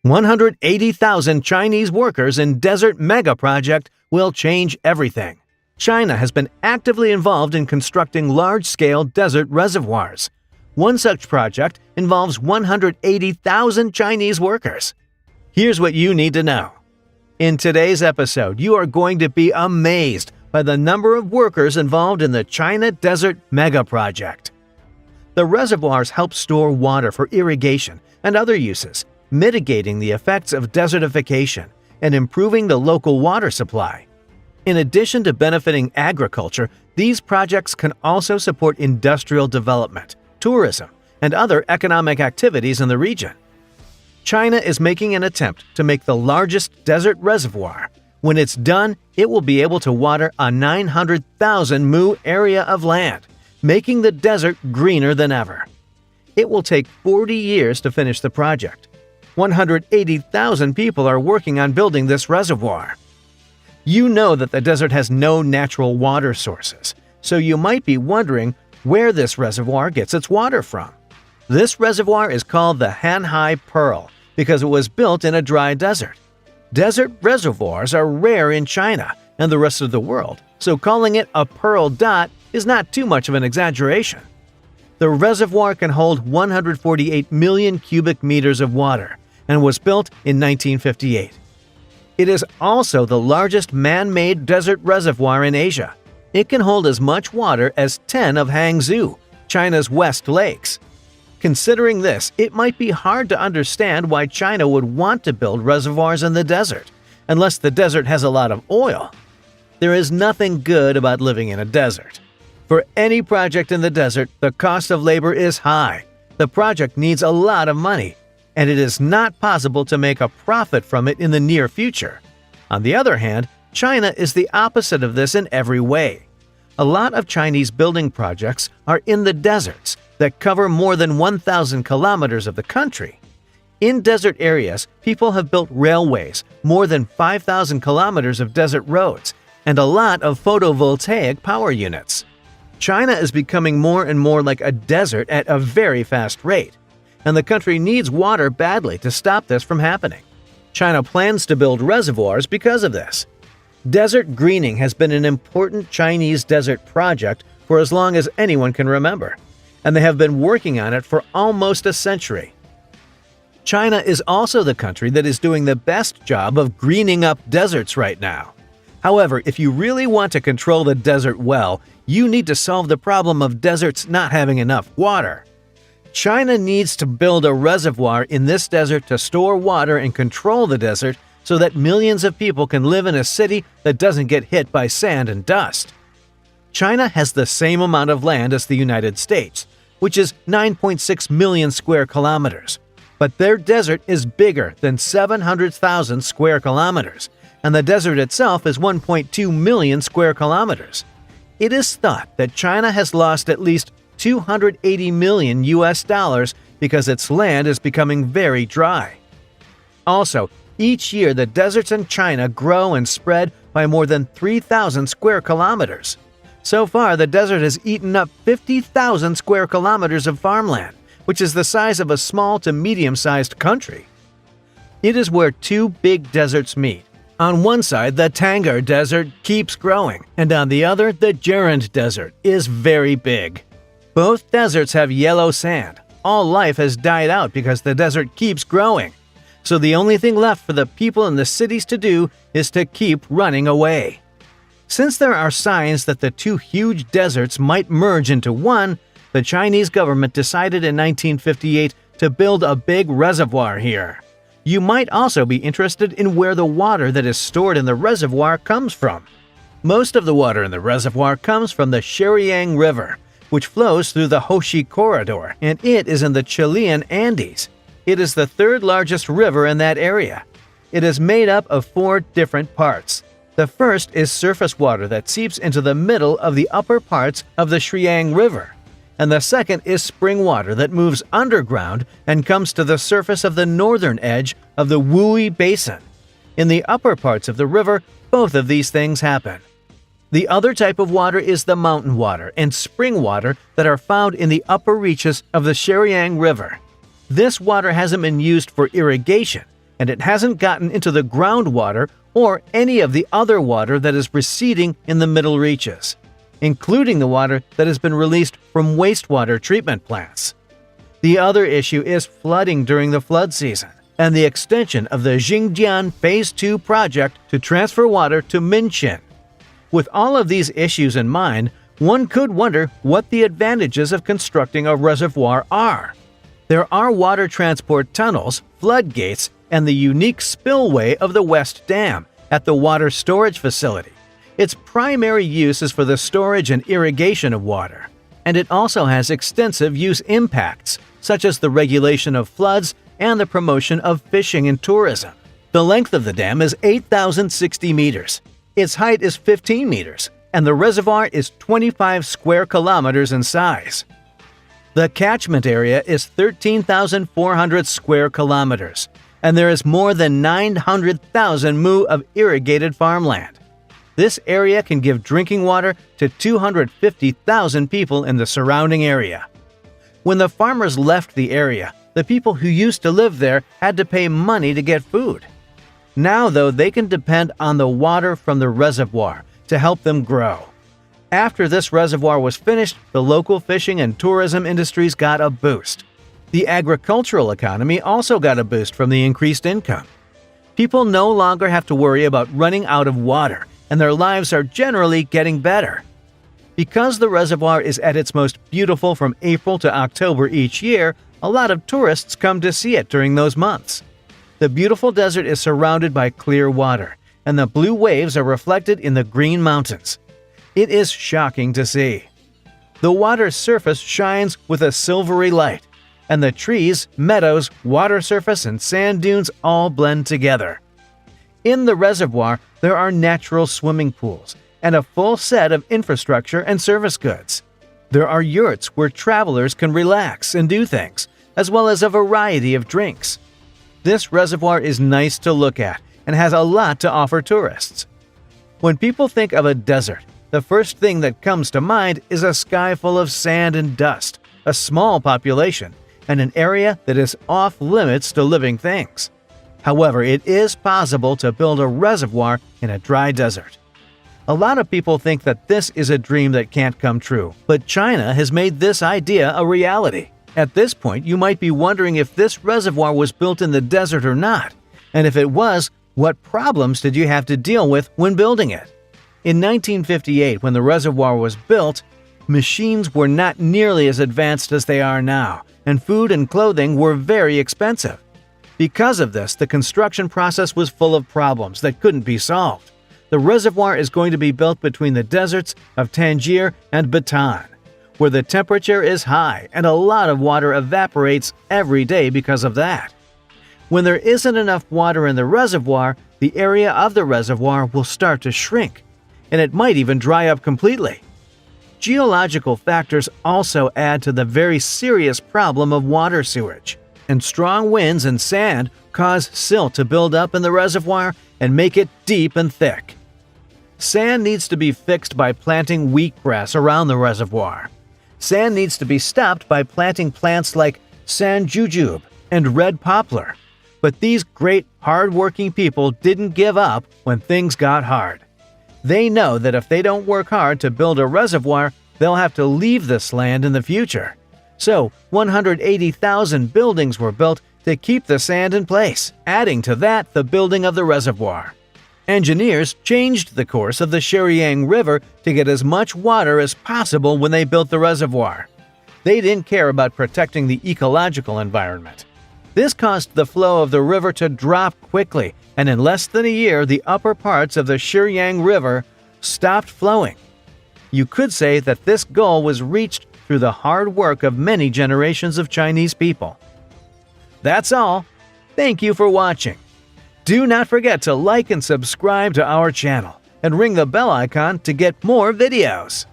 180,000 Chinese workers in desert mega project will change everything. China has been actively involved in constructing large-scale desert reservoirs. One such project involves 180,000 Chinese workers. Here's what you need to know. In today's episode, you are going to be amazed by the number of workers involved in the China Desert Mega Project. The reservoirs help store water for irrigation and other uses, mitigating the effects of desertification and improving the local water supply. In addition to benefiting agriculture, these projects can also support industrial development, tourism, and other economic activities in the region. China is making an attempt to make the largest desert reservoir. When it's done, it will be able to water a 900,000 mu area of land, making the desert greener than ever. It will take 40 years to finish the project. 180,000 people are working on building this reservoir. You know that the desert has no natural water sources, so you might be wondering where this reservoir gets its water from. This reservoir is called the Hanhai Pearl because it was built in a dry desert. Desert reservoirs are rare in China and the rest of the world, so calling it a pearl dot is not too much of an exaggeration. The reservoir can hold 148 million cubic meters of water and was built in 1958. It is also the largest man-made desert reservoir in Asia. It can hold as much water as 10 of Hangzhou, China's West Lakes. Considering this, it might be hard to understand why China would want to build reservoirs in the desert, unless the desert has a lot of oil. There is nothing good about living in a desert. For any project in the desert, the cost of labor is high. The project needs a lot of money, and it is not possible to make a profit from it in the near future. On the other hand, China is the opposite of this in every way. A lot of Chinese building projects are in the deserts that cover more than 1,000 kilometers of the country. In desert areas, people have built railways, more than 5,000 kilometers of desert roads, and a lot of photovoltaic power units. China is becoming more and more like a desert at a very fast rate, and the country needs water badly to stop this from happening. China plans to build reservoirs because of this. Desert greening has been an important Chinese desert project for as long as anyone can remember, and they have been working on it for almost a century. China is also the country that is doing the best job of greening up deserts right now. However, if you really want to control the desert well, you need to solve the problem of deserts not having enough water. China needs to build a reservoir in this desert to store water and control the desert so that millions of people can live in a city that doesn't get hit by sand and dust. China has the same amount of land as the United States, which is 9.6 million square kilometers. But their desert is bigger than 700,000 square kilometers, and the desert itself is 1.2 million square kilometers. It is thought that China has lost at least $280 million because its land is becoming very dry. Also, each year the deserts in China grow and spread by more than 3,000 square kilometers. So far, the desert has eaten up 50,000 square kilometers of farmland, which is the size of a small to medium-sized country. It is where two big deserts meet. On one side, the Tangar Desert keeps growing, and on the other, the Gerund Desert is very big. Both deserts have yellow sand. All life has died out because the desert keeps growing. So the only thing left for the people in the cities to do is to keep running away. Since there are signs that the two huge deserts might merge into one, the Chinese government decided in 1958 to build a big reservoir here. You might also be interested in where the water that is stored in the reservoir comes from. Most of the water in the reservoir comes from the Sheriang River, which flows through the Hoshi Corridor, and it is in the Chilean Andes. It is the third largest river in that area. It is made up of 4 different parts. The first is surface water that seeps into the middle of the upper parts of the Sheriang River, and the second is spring water that moves underground and comes to the surface of the northern edge of the Wui Basin. In the upper parts of the river, both of these things happen. The other type of water is the mountain water and spring water that are found in the upper reaches of the Sheriang River. This water hasn't been used for irrigation, and it hasn't gotten into the groundwater or any of the other water that is receding in the middle reaches, including the water that has been released from wastewater treatment plants. The other issue is flooding during the flood season and the extension of the Xingjian Phase 2 project to transfer water to Minxin. With all of these issues in mind, one could wonder what the advantages of constructing a reservoir are. There are water transport tunnels, floodgates, and the unique spillway of the West Dam at the water storage facility. Its primary use is for the storage and irrigation of water, and it also has extensive use impacts, such as the regulation of floods and the promotion of fishing and tourism. The length of the dam is 8,060 meters. Its height is 15 meters, and the reservoir is 25 square kilometers in size. The catchment area is 13,400 square kilometers, and there is more than 900,000 mu of irrigated farmland. This area can give drinking water to 250,000 people in the surrounding area. When the farmers left the area, the people who used to live there had to pay money to get food. Now, though, they can depend on the water from the reservoir to help them grow. After this reservoir was finished, the local fishing and tourism industries got a boost. The agricultural economy also got a boost from the increased income. People no longer have to worry about running out of water, and their lives are generally getting better. Because the reservoir is at its most beautiful from April to October each year, a lot of tourists come to see it during those months. The beautiful desert is surrounded by clear water, and the blue waves are reflected in the green mountains. It is shocking to see. The water's surface shines with a silvery light, and the trees, meadows, water surface, and sand dunes all blend together. In the reservoir, there are natural swimming pools and a full set of infrastructure and service goods. There are yurts where travelers can relax and do things, as well as a variety of drinks. This reservoir is nice to look at and has a lot to offer tourists. When people think of a desert, the first thing that comes to mind is a sky full of sand and dust, a small population, and an area that is off limits to living things. However, it is possible to build a reservoir in a dry desert. A lot of people think that this is a dream that can't come true, but China has made this idea a reality. At this point, you might be wondering if this reservoir was built in the desert or not, and if it was, what problems did you have to deal with when building it? In 1958, when the reservoir was built, machines were not nearly as advanced as they are now, and food and clothing were very expensive. Because of this, the construction process was full of problems that couldn't be solved. The reservoir is going to be built between the deserts of Tangier and Bataan, where the temperature is high and a lot of water evaporates every day because of that. When there isn't enough water in the reservoir, the area of the reservoir will start to shrink, and it might even dry up completely. Geological factors also add to the very serious problem of water sewage, and strong winds and sand cause silt to build up in the reservoir and make it deep and thick. Sand needs to be fixed by planting wheatgrass around the reservoir. Sand needs to be stopped by planting plants like sand jujube and red poplar. But these great, hard-working people didn't give up when things got hard. They know that if they don't work hard to build a reservoir, they'll have to leave this land in the future. So, 180,000 buildings were built to keep the sand in place, adding to that the building of the reservoir. Engineers changed the course of the Sheryang River to get as much water as possible when they built the reservoir. They didn't care about protecting the ecological environment. This caused the flow of the river to drop quickly, and in less than a year, the upper parts of the Sheryang River stopped flowing. You could say that this goal was reached through the hard work of many generations of Chinese people. That's all. Thank you for watching. Do not forget to like and subscribe to our channel and ring the bell icon to get more videos.